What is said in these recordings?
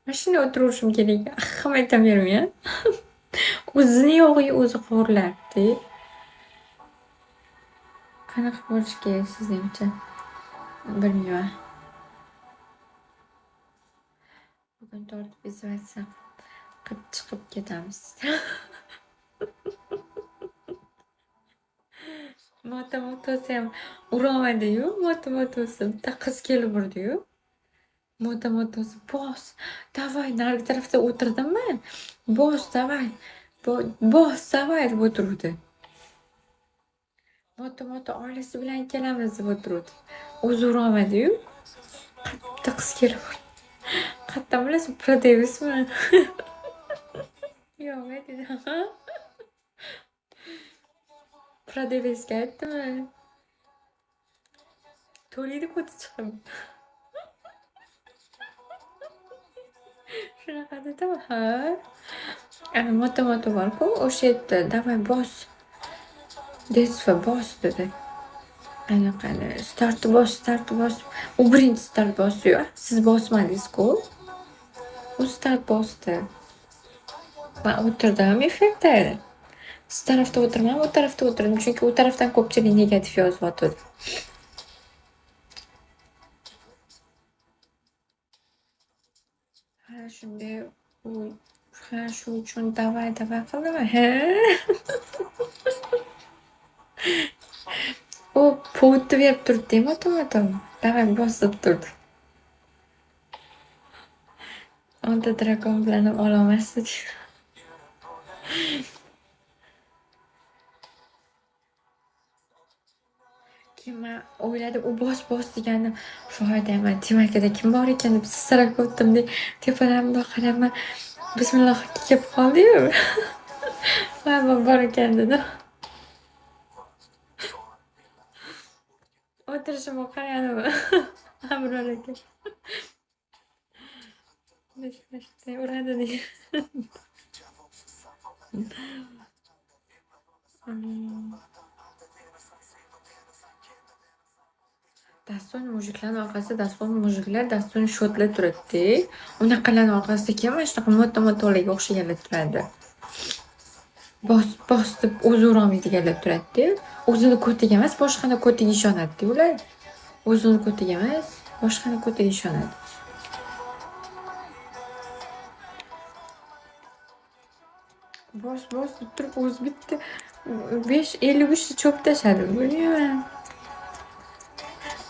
Mana shunday o'tiraverishim kerak. Aham aytavermayman. O'zini yog'iga o'zi xo'rlardi. Qanaqa bo'lishi kerak sizningcha? Bilmayman. Bugun tortib izvatsam qilib chiqib ketamiz. Motamotosiyam urolmadi-yu, motamotosi bitta qiz kelib urdi-yu. Motamotosi bos, davay narigi tarafda o'tirdimmi? Bos, davay. Bos, davay deb o'tiruvdi. Moto oilasi bilan kelamiz deb o'tiruvdi. O'zi urolmadi-yu. Bitta qiz kelib urdi. Qayerdan bilasiz, prodevismi? Yo'q, aytdi. Prodevizga aytdimi? To'laydi o'ti chiqib. Shunaqa dedim, ha. Ana moto bor-ku, o'sha yerda davay bos. Desva bos dedi. Anaqani startni bos. U birinchi start bosdi-yu. Siz bosmadingiz-ku. U start bosdi. Men o'tirdim efirda. Siz tarafda o'tirmam, u tarafda o'tirdim. Chunki u tarafdan ko'pchilik negativ yozyapti. Ha, shunday shu uchun davay qildimi? Ha? U puvni berib turibdi, moto. Davay bosib turdi. Onda dragon bilan ham ololmasdi. Men o'yladim, u bos degani foydami? Temakida kim bor ekan deb sirab o'tdim-da, tepadan qarayman. Bismillah kelib qoldi-yu. Mana bor ekan dedim. O'tirishimga qaraydimi? Abror aka. Shunday uradi deydi. Dasturni mujiklar dasturni sho'tlab turibdi. Unaqalarni orqasida kim mana shunaqa motolarga o'xshaganlar turadi. Bos deb o'zi urolmaydiganlar turadi. O'zini ko'tiga emas, boshqani ko'tiga ishonadi ular. O'zini ko'tiga emas, boshqani ko'tiga ishonadi. Bos deb turib o'zi bitta 53 ta cho'p tashladi. Bilmayman.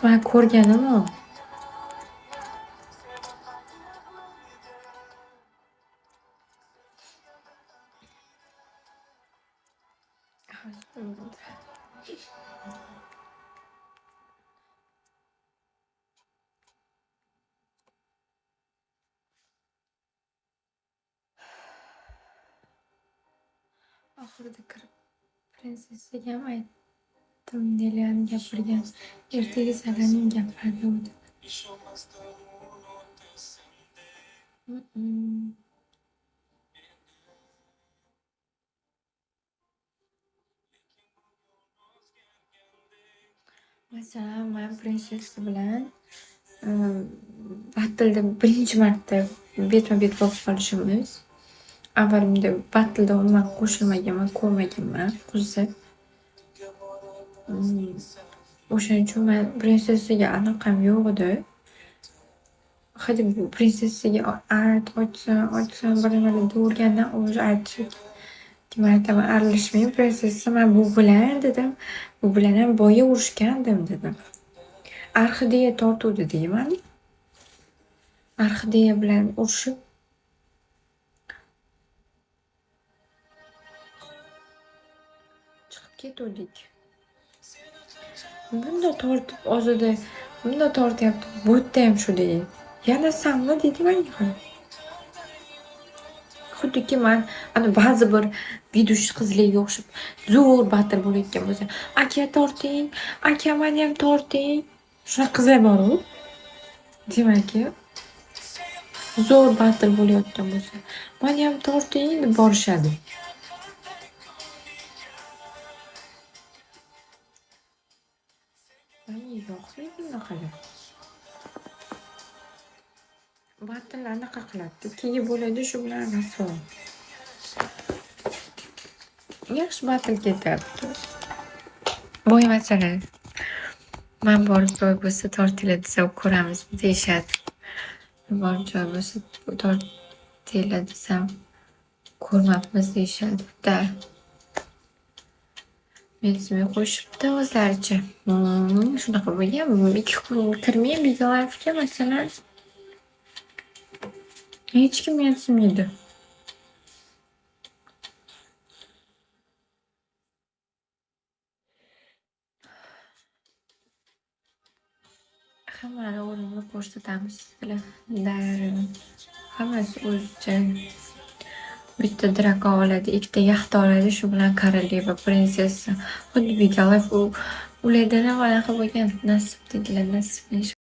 Men ko'rganim o. Oxirida kirib prinsessaga ham aytdim, Neliyani gapirgan. Ertaga Salaning gapirdi u deb. Masalan, men prinsessa bilan battlda birinchi marta betma-bet bo'lib qolishimiz. Avval bunday battlda umuman qo'shilmaganman, ko'rmaganman o'zi. O'shaning uchun men prinsessaga aloqam yo'q edi. Hadi bu prinsessaga ochsam bir nimalarni o'rgandan o'zi aytishdi. Men aytaman, aralashmang prinsessa, men bu bilan dedim. Bu bilan ham boya urushgandim dedim. Orxideya tortuvdi deyman. Orxideya bilan urushib chiqib ketuvdik. Bunda tortib ozada, bunda tortyapti. Bu yerda ham shu deydi. Yana sanmi dedi menga. Xuddiki men ana ba'zi bir vidush qizlarga o'xshab zo'r battle bo'layotgan bo'lsa, aka torting, aka meni ham torting. Shunaqa qizlar bor-ku. Demak, zo'r battle bo'layotgan bo'lsa, meni ham torting deb borishadi. Menga yoqmaydi bunaqalar. Battle tilla anaqa qiladi, keyin bo'ladi shu bilan raso. Yaxshi battle ketyapti. Voy masalan, man borib joy bo'lsa tortiladi desam ko'ramiz deyishadi. Borib joy bo'lsa tortilla desam ko'rmabmiz deyishadi-da. Mensiga qo'shibdi o'zlaricha. Shunaqa bo'lgan. 2 kun kirmay Megalife'ga masalan hech kim mensimaydi. Hammani o'rnini ko'rsatamiz sizlar. Hammasi o'zicha. Bitta drakon oladi, ikkita yaxta oladi, shu bilan koroleva, prinsessa. Xuddi Megalife ularda nima anaqa bo'lgan. Nasib dedilar, nasib.